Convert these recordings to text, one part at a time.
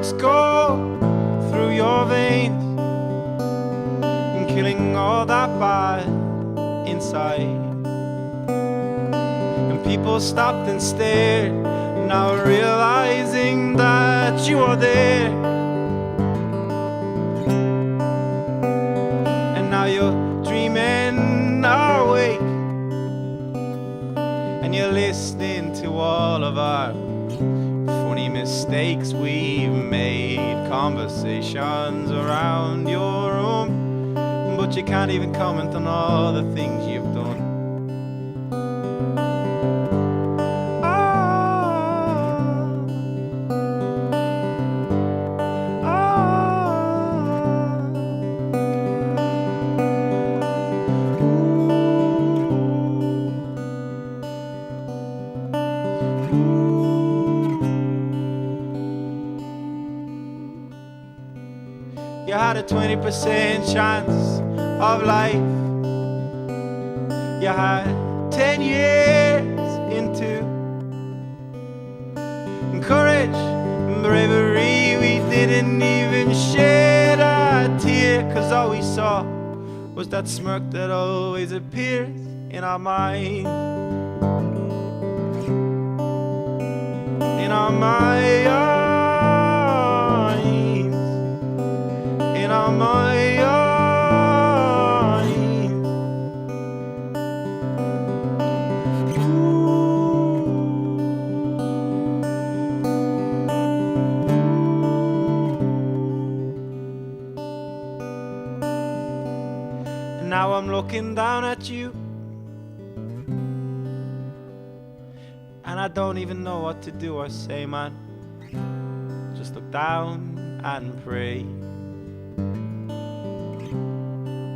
sparks go through your veins and killing all that bad inside. And people stopped and stared, now realizing that you are there. And now you're dreaming awake, and you're listening to all of our funny mistakes we've made, conversations around your room, but you can't even comment on all the things you've done. You had a 20% chance of life. You had 10 years into courage and bravery. We didn't even shed a tear, 'cause all we saw was that smirk that always appears in our mind. In our mind. In our mind. And now I'm looking down at you, and I don't even know what to do or say, man. Just look down and pray.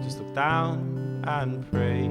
Just look down and pray.